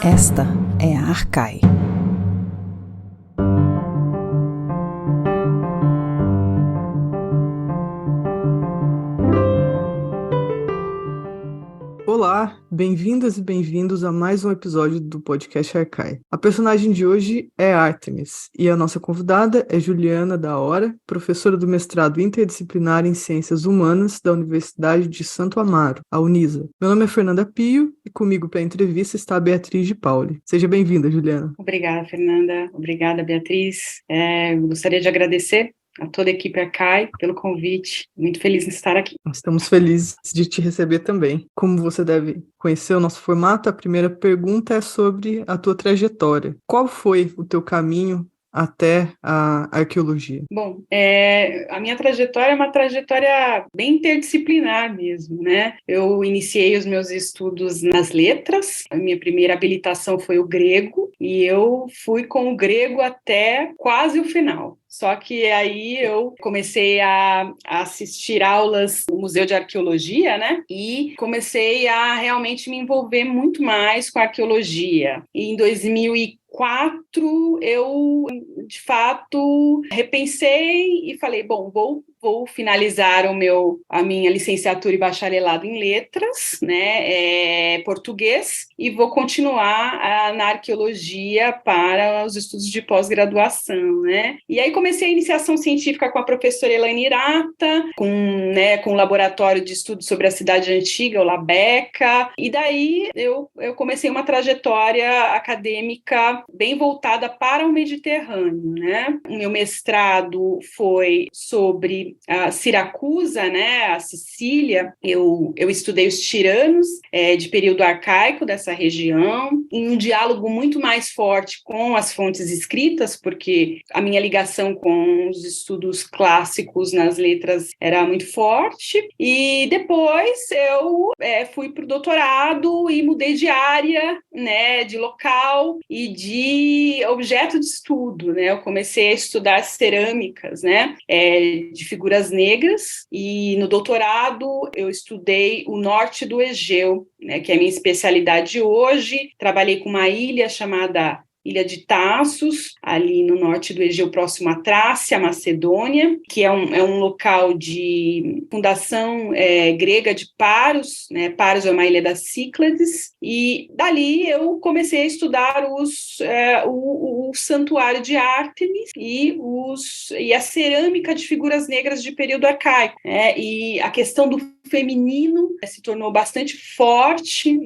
Esta é a Arcai. Olá, bem-vindas e bem-vindos a mais um episódio do podcast Arcai. A personagem de hoje é Artemis e a nossa convidada é Juliana da Hora, professora do mestrado interdisciplinar em Ciências Humanas da Universidade de Santo Amaro, a Unisa. Meu nome é Fernanda Pio e comigo para a entrevista está a Beatriz de Pauli. Seja bem-vinda, Juliana. Obrigada, Fernanda. Obrigada, Beatriz. Gostaria de agradecer a toda a equipe Arcai pelo convite. Muito feliz em estar aqui. Nós estamos felizes de te receber também. Como você deve conhecer o nosso formato, a primeira pergunta é sobre a tua trajetória. Qual foi o teu caminho até a arqueologia? Bom, a minha trajetória é uma trajetória bem interdisciplinar mesmo, né? Eu iniciei os meus estudos nas letras, a minha primeira habilitação foi o grego, e eu fui com o grego até quase o final. Só que aí eu comecei a assistir aulas no Museu de Arqueologia, né? E comecei a realmente me envolver muito mais com a arqueologia. E em 2004, eu, de fato, repensei e falei, bom, vou finalizar a minha licenciatura e bacharelado em letras, né, português, e vou continuar na arqueologia para os estudos de pós-graduação, né? E aí comecei a iniciação científica com a professora Elaine Irata, com o laboratório de estudos sobre a cidade antiga, o Labeca, e daí eu comecei uma trajetória acadêmica bem voltada para o Mediterrâneo, né? O meu mestrado foi sobre a Siracusa, né, a Sicília. Eu estudei os tiranos de período arcaico dessa região, em um diálogo muito mais forte com as fontes escritas, porque a minha ligação com os estudos clássicos nas letras era muito forte, e depois eu fui para o doutorado e mudei de área, né, de local e de objeto de estudo, né? Eu comecei a estudar cerâmicas, né, de figuras negras, e no doutorado eu estudei o norte do Egeu, né, que é a minha especialidade hoje. Trabalhei com uma ilha chamada Ilha de Taços, ali no norte do Egeu, próximo à Trácia, Macedônia, que é um local de fundação grega de Paros, né? Paros é uma ilha das Cíclades, e dali eu comecei a estudar o santuário de Ártemis e a cerâmica de figuras negras de período arcaico, né? E a questão do feminino se tornou bastante forte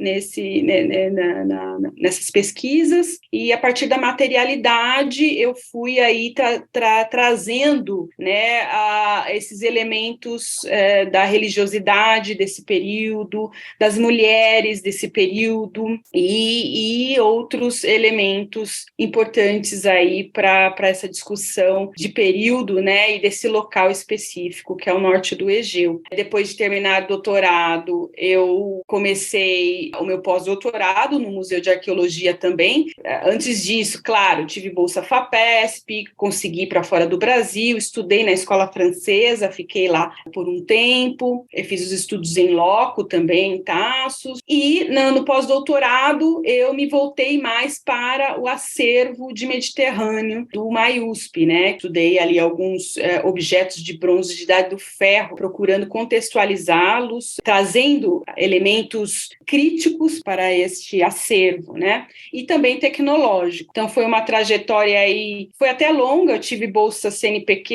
nessas pesquisas, e a partir da materialidade eu fui aí trazendo, né, esses elementos da religiosidade desse período, das mulheres desse período e outros elementos importantes aí para essa discussão de período, né, e desse local específico que é o norte do Egeu. Depois de terminar o doutorado, eu comecei o meu pós-doutorado no Museu de Arqueologia também. Antes disso, claro, tive bolsa FAPESP, consegui para fora do Brasil, estudei na escola francesa, fiquei lá por um tempo, fiz os estudos em loco também, em Taços, e no pós-doutorado eu me voltei mais para o acervo de Mediterrâneo do MAIUSP, né? Estudei ali alguns objetos de bronze de idade do ferro, procurando contextualizá-los, trazendo elementos críticos para este acervo, né? E também tecnológico. Então foi uma trajetória aí, foi até longa. Eu tive bolsa CNPq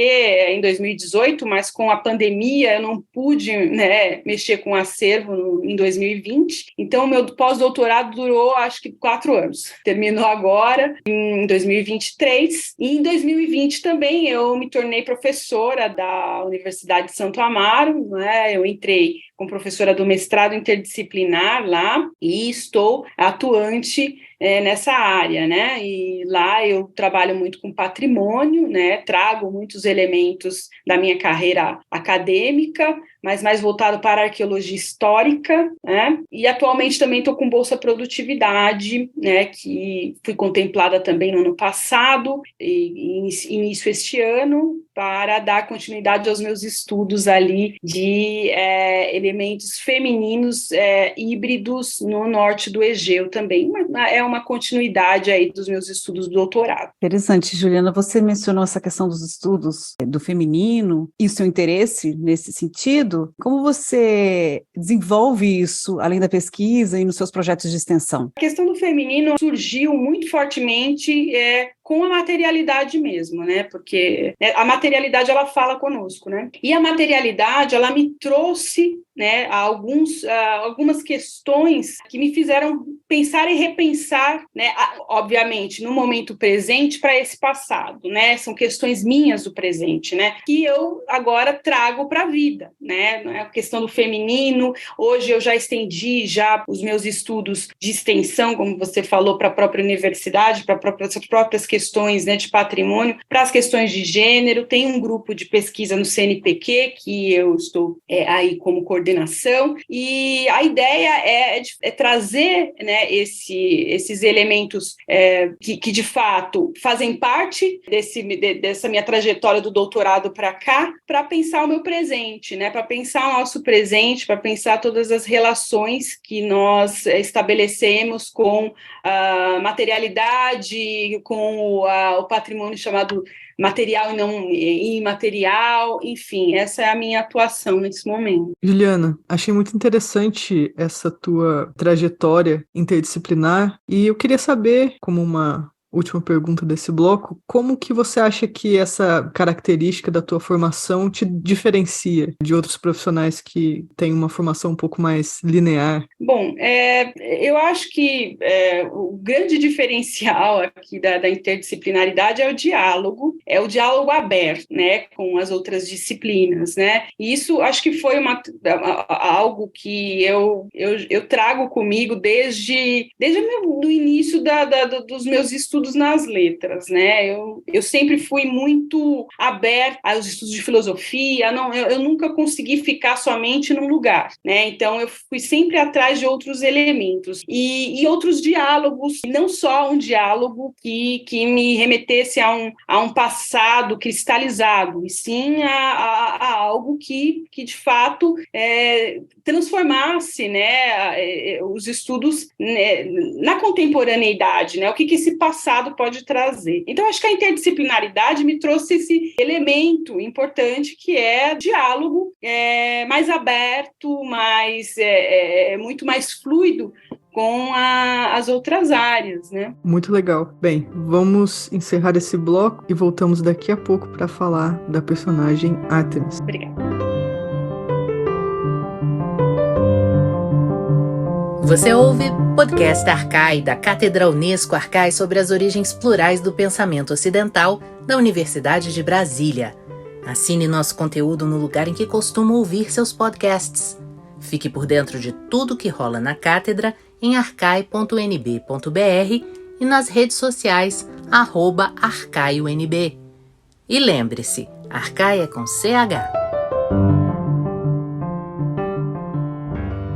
em 2018, mas com a pandemia eu não pude, né, mexer com acervo em 2020. Então o meu pós-doutorado durou acho que 4 anos. Terminou agora em 2023, e em 2020 também eu me tornei professora da Universidade de Santo Amaro, né? Eu entrei como professora do mestrado interdisciplinar lá e estou atuante nessa área, né? E lá eu trabalho muito com patrimônio, né? Trago muitos elementos da minha carreira acadêmica, mas mais voltado para a arqueologia histórica, né? E atualmente também estou com Bolsa Produtividade, né? Que fui contemplada também no ano passado e início este ano, para dar continuidade aos meus estudos ali de elementos femininos híbridos no norte do Egeu também. É uma continuidade aí dos meus estudos do doutorado. Interessante, Juliana, você mencionou essa questão dos estudos do feminino e o seu interesse nesse sentido. Como você desenvolve isso, além da pesquisa e nos seus projetos de extensão? A questão do feminino surgiu muito fortemente com a materialidade mesmo, né? Porque a materialidade, ela fala conosco, né? E a materialidade, ela me trouxe, né, algumas questões que me fizeram pensar e repensar, né, obviamente, no momento presente para esse passado, né? São questões minhas do presente, né? Que eu agora trago para a vida, né? A questão do feminino, hoje eu já estendi os meus estudos de extensão, como você falou, para a própria universidade, para as próprias questões, né, de patrimônio, para as questões de gênero. Tem um grupo de pesquisa no CNPq que eu estou aí como coordenação, e a ideia é trazer, né, esses elementos que de fato fazem parte dessa minha trajetória do doutorado para cá, para pensar o meu presente, né, para pensar o nosso presente, para pensar todas as relações que nós estabelecemos com a materialidade, com o patrimônio chamado material e não imaterial, enfim, essa é a minha atuação nesse momento. Juliana, achei muito interessante essa tua trajetória interdisciplinar e eu queria saber, como uma última pergunta desse bloco, como que você acha que essa característica da tua formação te diferencia de outros profissionais que têm uma formação um pouco mais linear? Bom, eu acho que o grande diferencial aqui da interdisciplinaridade é o diálogo aberto, né, com as outras disciplinas, né, e isso acho que foi algo que eu trago comigo desde o início dos meus estudos nas letras, né? Eu sempre fui muito aberta aos estudos de filosofia, eu nunca consegui ficar somente num lugar, né? Então eu fui sempre atrás de outros elementos e outros diálogos, não só um diálogo que me remetesse a um passado cristalizado, e sim a algo que de fato transformasse, né, os estudos, né, na contemporaneidade, né? O que esse passado pode trazer. Então, acho que a interdisciplinaridade me trouxe esse elemento importante que é diálogo mais aberto, muito mais fluido com as outras áreas, né? Muito legal. Bem, vamos encerrar esse bloco e voltamos daqui a pouco para falar da personagem Artemis. Obrigada. Você ouve podcast Arcai, da Cátedra Unesco Arcai sobre as origens plurais do pensamento ocidental da Universidade de Brasília. Assine nosso conteúdo no lugar em que costuma ouvir seus podcasts. Fique por dentro de tudo que rola na cátedra em arcai.nb.br e nas redes sociais @arcaionb. E lembre-se, Arcai é com CH.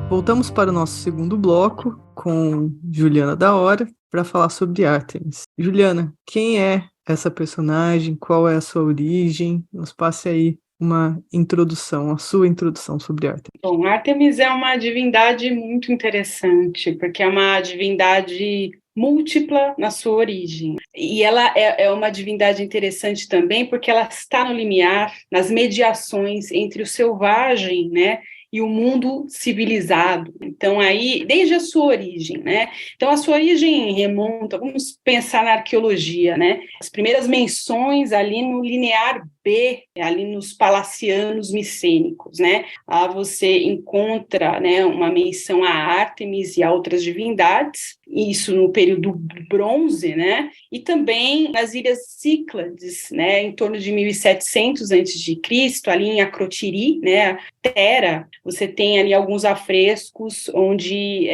Voltamos para o nosso segundo bloco com Juliana da Hora para falar sobre Artemis. Juliana, quem é essa personagem? Qual é a sua origem? Nos passe aí uma introdução, a sua introdução sobre Artemis. Bom, Artemis é uma divindade muito interessante, porque é uma divindade múltipla na sua origem. E ela é uma divindade interessante também porque ela está no limiar, nas mediações entre o selvagem, né, e o mundo civilizado. Então, aí, desde a sua origem, né? Então, a sua origem remonta, vamos pensar na arqueologia, né? As primeiras menções ali no linear B, ali nos palacianos micênicos, né? Lá você encontra, né, uma menção a Ártemis e a outras divindades, isso no período bronze, né? E também nas ilhas Cíclades, né, em torno de 1700 a.C., ali em Acrotiri, né, Tera, você tem ali alguns afrescos onde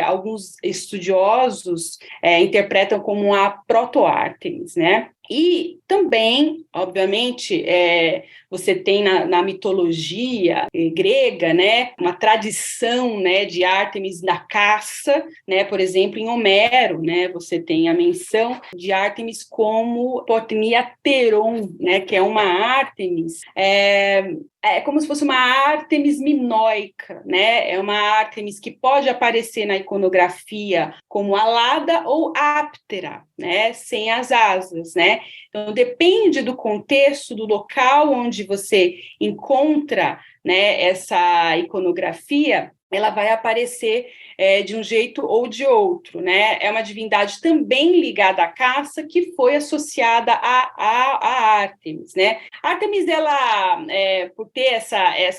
alguns estudiosos interpretam como a proto-Ártemis, né? E também, obviamente, você tem na mitologia grega, né, uma tradição, né, de Ártemis da caça, né, por exemplo, em Homero, né, você tem a menção de Ártemis como Potnia Teron, né, que é uma Ártemis, como se fosse uma Ártemis minoica, né, é uma Ártemis que pode aparecer na iconografia como alada ou áptera, né, sem as asas, né. Então, depende do contexto, do local onde você encontra, né, essa iconografia, ela vai aparecer de um jeito ou de outro, né? É uma divindade também ligada à caça, que foi associada a Ártemis, né? Ártemis, ela, por ter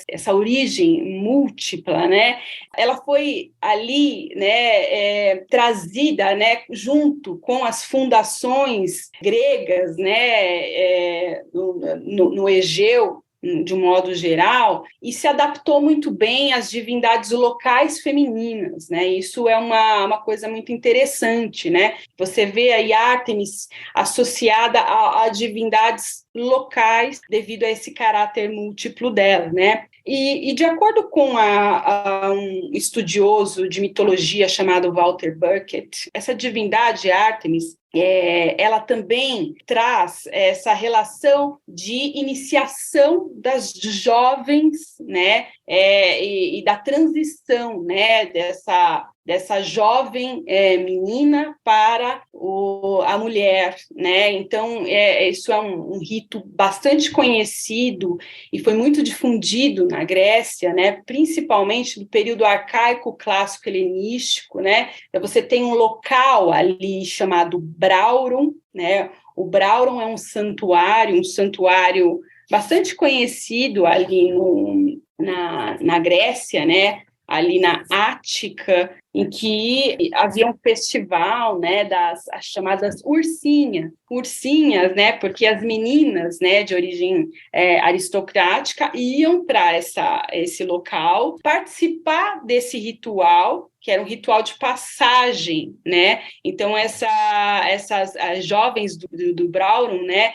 essa origem múltipla, né? Ela foi ali, né, trazida, né, junto com as fundações gregas, né, no Egeu, de um modo geral, e se adaptou muito bem às divindades locais femininas, né? Isso é uma coisa muito interessante, né? Você vê aí Ártemis associada a divindades locais devido a esse caráter múltiplo dela, né? E de acordo com um estudioso de mitologia chamado Walter Burkett, essa divindade Ártemis, ela também traz essa relação de iniciação das jovens, né, e da transição, né, dessa jovem menina para a mulher, né? Então, isso é um rito bastante conhecido e foi muito difundido na Grécia, né? Principalmente no período arcaico clássico helenístico, né? Então, você tem um local ali chamado Braurum, né? O Braurum é um santuário bastante conhecido ali na Grécia, né? Ali na Ática, em que havia um festival, né, as chamadas ursinhas, né, porque as meninas, né, de origem aristocrática iam para esse local participar desse ritual, que era um ritual de passagem, né? Então essas as jovens do Braurum, né?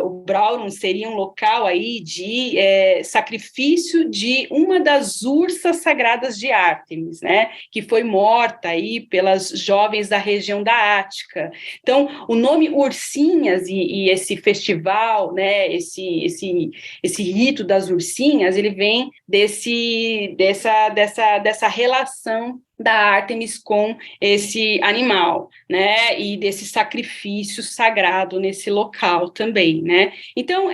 O Braurum seria um local aí de sacrifício de uma das ursas sagradas de Ártemis, né? Que foi morta aí pelas jovens da região da Ática. Então, o nome Ursinhas e esse festival, né? Esse rito das ursinhas, ele vem dessa relação da Ártemis com esse animal, né, e desse sacrifício sagrado nesse local também, né. Então,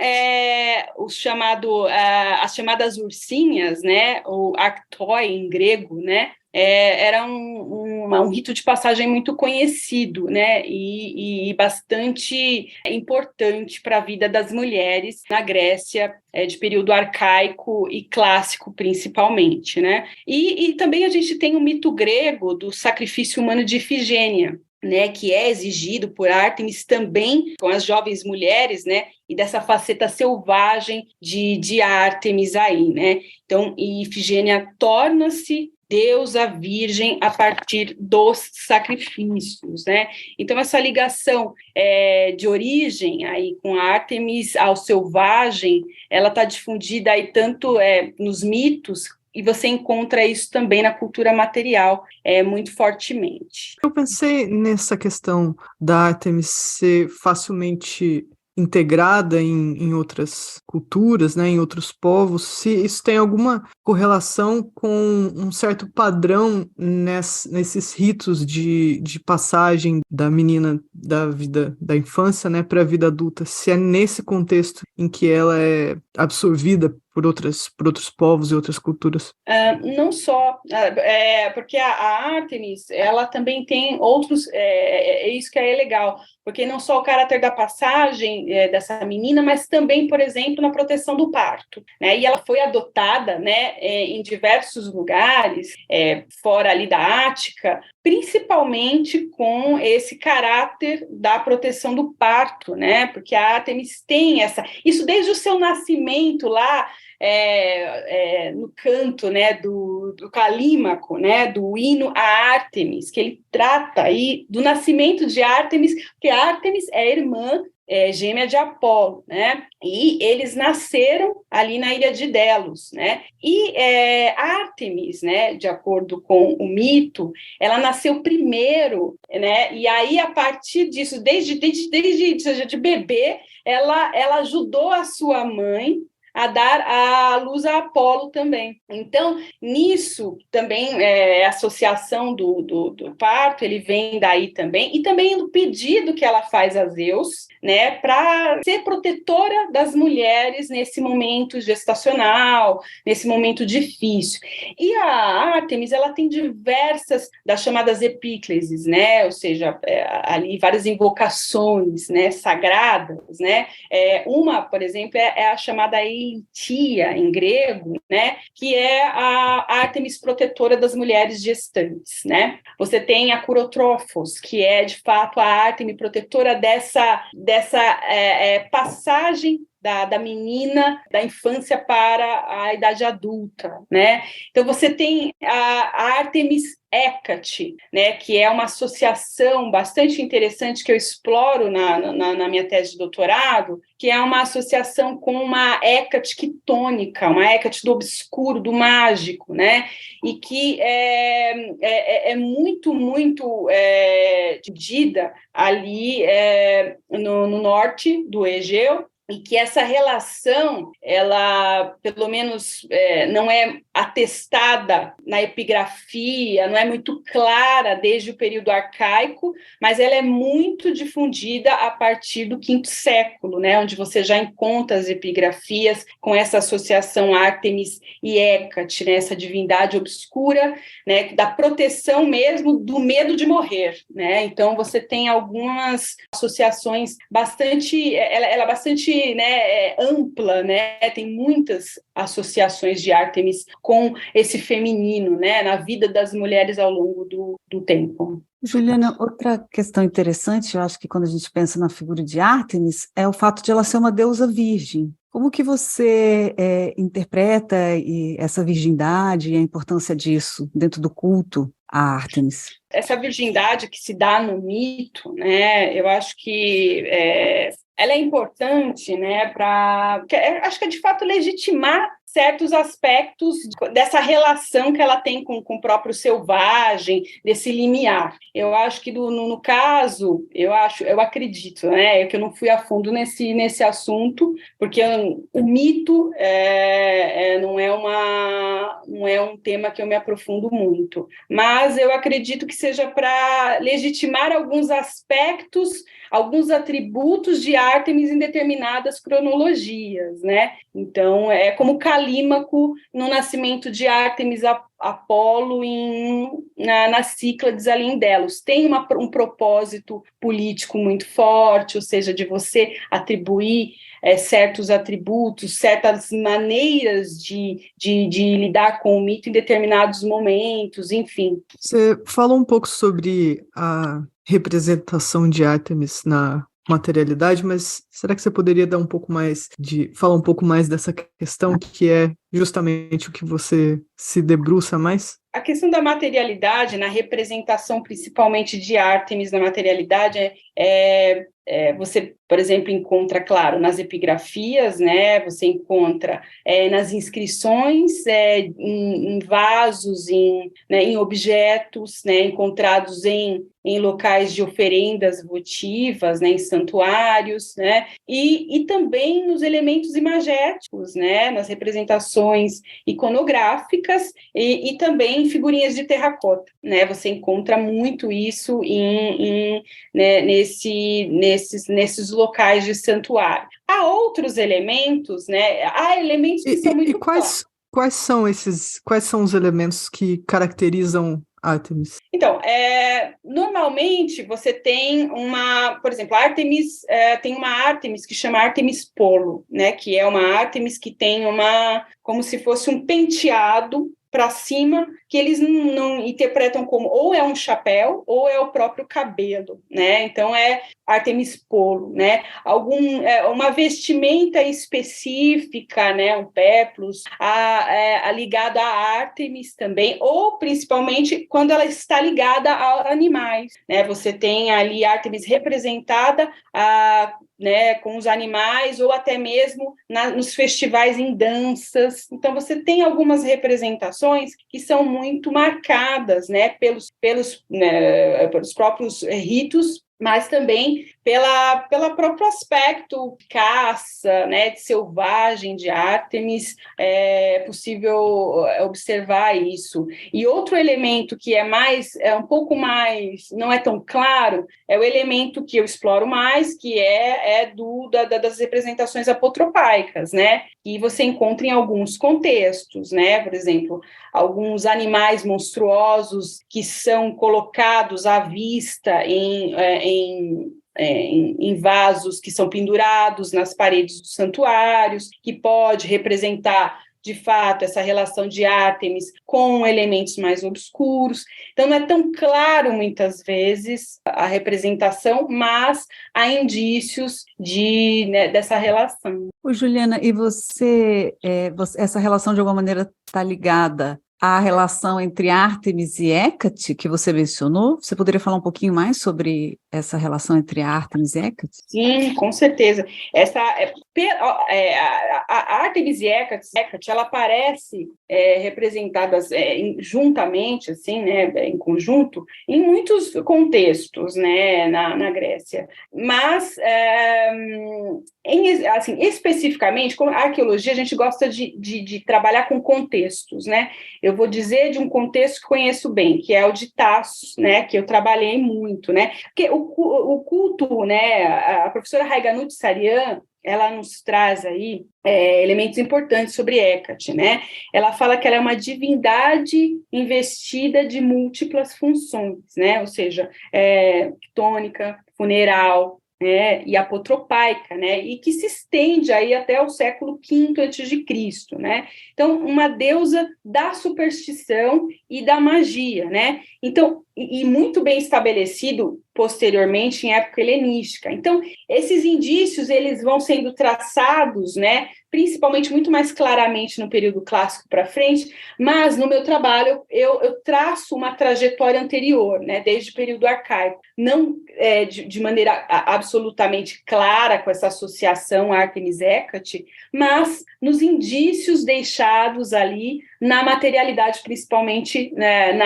as chamadas ursinhas, né, ou arctoi em grego, né, era um rito de passagem muito conhecido, né, e bastante importante para a vida das mulheres na Grécia, de período arcaico e clássico, principalmente, né. E também a gente tem o mito grego do sacrifício humano de Ifigênia, né, que é exigido por Ártemis também com as jovens mulheres, né, e dessa faceta selvagem de Ártemis aí, né. Então, Ifigênia torna-se deusa virgem a partir dos sacrifícios, né? Então, essa ligação de origem aí com Ártemis ao selvagem, ela está difundida aí tanto nos mitos, e você encontra isso também na cultura material, muito fortemente. Eu pensei nessa questão da Ártemis ser facilmente integrada em outras culturas, né, em outros povos, se isso tem alguma correlação com um certo padrão nesses ritos de passagem da menina da vida da infância, né, para a vida adulta, se é nesse contexto em que ela é absorvida por outros povos e outras culturas? Não só, porque a Ártemis, ela também tem outros, isso que é legal, porque não só o caráter da passagem dessa menina, mas também, por exemplo, na proteção do parto, né? E ela foi adotada, né, em diversos lugares, fora ali da Ática, principalmente com esse caráter da proteção do parto, né? Porque a Ártemis tem isso desde o seu nascimento lá, no canto, né, do Calímaco, né, do hino a Ártemis, que ele trata aí do nascimento de Ártemis, porque Ártemis é irmã gêmea de Apolo, né? E eles nasceram ali na ilha de Delos, né? E Ártemis, né, de acordo com o mito, ela nasceu primeiro, né? E aí, a partir disso, desde de bebê, ela ajudou a sua mãe a dar a luz a Apolo também. Então, nisso também, a associação do parto, ele vem daí também, e também do pedido que ela faz a Zeus, né, para ser protetora das mulheres nesse momento gestacional, nesse momento difícil. E a Ártemis, ela tem diversas das chamadas epícleses, né, ou seja, ali várias invocações, né, sagradas, né. Uma, por exemplo, é a chamada Eitia, em grego, né, que é a Ártemis protetora das mulheres gestantes, né. Você tem a Kurotrófos, que é, de fato, a Ártemis protetora dessa passagem da menina, da infância para a idade adulta, né? Então, você tem a Ártemis Hécate, né, que é uma associação bastante interessante que eu exploro na minha tese de doutorado, que é uma associação com uma Hécate quitônica, uma Hécate do obscuro, do mágico, né? E que é muito dividida ali no norte do Egeu, e que essa relação, ela, pelo menos, não é atestada na epigrafia, não é muito clara desde o período arcaico, mas ela é muito difundida a partir do V século, né, onde você já encontra as epigrafias com essa associação Ártemis e Hécate, né, essa divindade obscura, né, da proteção mesmo do medo de morrer, né? Então, você tem algumas associações bastante, ela é bastante, né, ampla, né? Tem muitas associações de Ártemis com esse feminino, né, na vida das mulheres ao longo do tempo. Juliana, outra questão interessante, eu acho que quando a gente pensa na figura de Ártemis, é o fato de ela ser uma deusa virgem. Como que você interpreta essa virgindade e a importância disso dentro do culto a Ártemis? Essa virgindade que se dá no mito, né, eu acho que ela é importante, né, acho que é de fato legitimar certos aspectos dessa relação que ela tem com o próprio selvagem, desse limiar. Eu acho que no caso, eu acredito, né, que eu não fui a fundo nesse assunto, porque o mito não é um tema que eu me aprofundo muito, mas eu acredito que seja para legitimar alguns aspectos, alguns atributos de Ártemis em determinadas cronologias, né? Então, é como Calímaco no nascimento de Ártemis Apolo nas Cíclades ali em Delos. Tem um propósito político muito forte, ou seja, de você atribuir certos atributos, certas maneiras de lidar com o mito em determinados momentos, enfim. Você falou um pouco sobre a representação de Ártemis na materialidade, mas será que você poderia dar falar um pouco mais dessa questão que é justamente o que você se debruça mais? A questão da materialidade, na representação principalmente de Ártemis na materialidade, você, por exemplo, encontra, claro, nas epigrafias, né? Você encontra nas inscrições, em vasos, em objetos, né? Encontrados em locais de oferendas votivas, né? Em santuários, né? E também nos elementos imagéticos, né? Nas representações iconográficas e também em figurinhas de terracota, né? Você encontra muito isso né, nesses locais de santuário. Há outros elementos, né? Há elementos que são muito fortes. Quais são os elementos que caracterizam Ártemis? Então, normalmente você tem por exemplo, Ártemis, tem uma Ártemis que chama Ártemis Polo, né? Que é uma Ártemis que tem como se fosse um penteado para cima que eles não interpretam como ou é um chapéu ou é o próprio cabelo, né? Então é Ártemis Polo, né? Uma vestimenta específica, né? Um péplus, ligada a Ártemis também, ou principalmente quando ela está ligada a animais, né? Você tem ali Ártemis representada né, com os animais, ou até mesmo nos festivais em danças. Então, você tem algumas representações que são muito marcadas, né, pelos próprios ritos, mas também pelo próprio aspecto de caça, né, de selvagem de Ártemis. É possível observar isso. E outro elemento que é um pouco mais, não é tão claro, é o elemento que eu exploro mais, que das representações apotropaicas, né, que você encontra em alguns contextos, né, por exemplo, alguns animais monstruosos que são colocados à vista em vasos que são pendurados nas paredes dos santuários, que pode representar, de fato, essa relação de Ártemis com elementos mais obscuros. Então, não é tão claro, muitas vezes, a representação, mas há indícios dessa relação. Juliana, e essa relação, de alguma maneira, está ligada à relação entre Ártemis e Hécate, que você mencionou? Você poderia falar um pouquinho mais sobre essa relação entre Ártemis e Hécate? Sim, com certeza. A Ártemis e Hécate, ela aparece representadas juntamente, assim, né, em conjunto, em muitos contextos, né, na Grécia. Mas, especificamente, como a arqueologia, a gente gosta de trabalhar com contextos, né? Eu vou dizer de um contexto que conheço bem, que é o de Tasso, né, que eu trabalhei muito, né? Porque o culto, né, a professora Raiganut Sarian, ela nos traz aí elementos importantes sobre Hécate, né? Ela fala que ela é uma divindade investida de múltiplas funções, né? Ou seja, quitônica, funeral, né, e apotropaica, né, e que se estende aí até o século V a.C., né? Então, uma deusa da superstição e da magia, né? Então, e muito bem estabelecido posteriormente em época helenística. Então, esses indícios, eles vão sendo traçados, né, principalmente muito mais claramente no período clássico para frente, mas no meu trabalho eu traço uma trajetória anterior, né, desde o período arcaico, não de maneira absolutamente clara com essa associação Ártemis-Hécate, mas nos indícios deixados ali na materialidade, principalmente, né,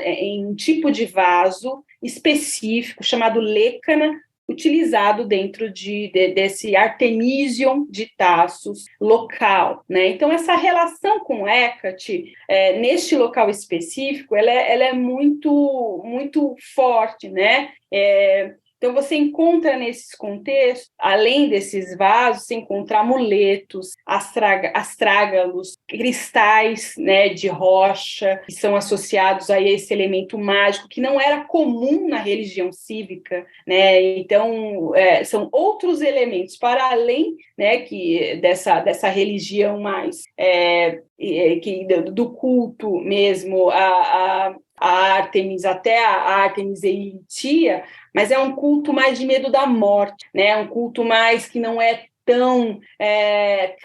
em um tipo de vaso específico chamado lécana, utilizado dentro desse Artemision de Tassos local, né? Então, essa relação com Hécate, neste local específico, ela é muito, muito forte, né? Então, você encontra nesses contextos, além desses vasos, você encontra amuletos, astrágalos, cristais, né, de rocha, que são associados a esse elemento mágico, que não era comum na religião cívica, né? Então, são outros elementos, para além, né, dessa religião mais do culto mesmo, a Ártemis, até a Ártemis Elitia, mas é um culto mais de medo da morte, né? Um culto mais que não é tão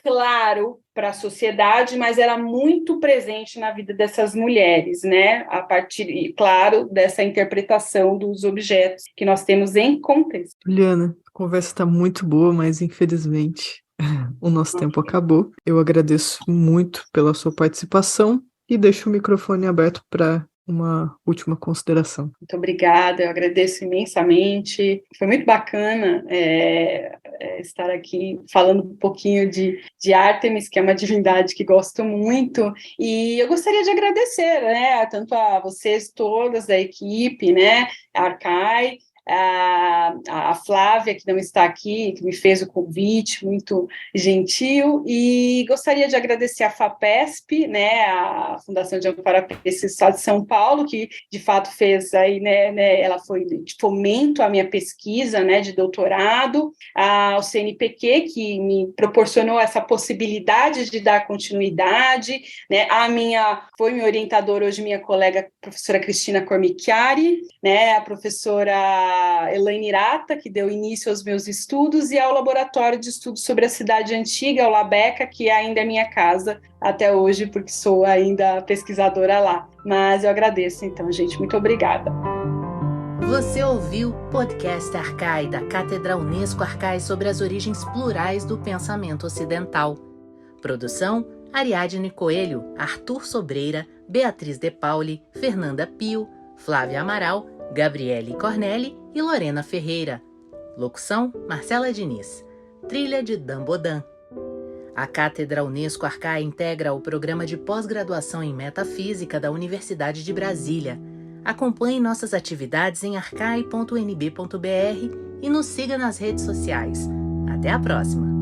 claro para a sociedade, mas era muito presente na vida dessas mulheres, né? A partir, claro, dessa interpretação dos objetos que nós temos em contexto. Juliana, a conversa está muito boa, mas infelizmente o nosso tempo acabou. Eu agradeço muito pela sua participação e deixo o microfone aberto para uma última consideração. Muito obrigada, eu agradeço imensamente. Foi muito bacana estar aqui falando um pouquinho de Ártemis, que é uma divindade que gosto muito, e eu gostaria de agradecer, né, tanto a vocês todas da equipe, né, a Arcai, a Flávia, que não está aqui, que me fez o convite, muito gentil, e gostaria de agradecer a FAPESP, né, a Fundação de Amparo à Pesquisa do Estado de São Paulo, que de fato fez aí, né, ela foi de fomento à minha pesquisa, né, de doutorado, ao CNPq, que me proporcionou essa possibilidade de dar continuidade, né, foi minha orientadora hoje, minha colega, professora Cristina Cormicchiari, né, a professora Elaine Irata, que deu início aos meus estudos, e ao Laboratório de Estudos sobre a Cidade Antiga, o LABECA, que ainda é minha casa até hoje, porque sou ainda pesquisadora lá. Mas eu agradeço, então, gente, muito obrigada. Você ouviu o podcast Arcai, da Cátedra Unesco Arcai sobre as origens plurais do pensamento ocidental. Produção: Ariadne Coelho, Arthur Sobreira, Beatriz De Pauli, Fernanda Pio, Flávia Amaral, Gabriele Cornelli e Lorena Ferreira. Locução: Marcela Diniz. Trilha de Dan Bodan. A Cátedra Unesco Arcai integra o programa de pós-graduação em Metafísica da Universidade de Brasília. Acompanhe nossas atividades em arcai.unb.br e nos siga nas redes sociais. Até a próxima!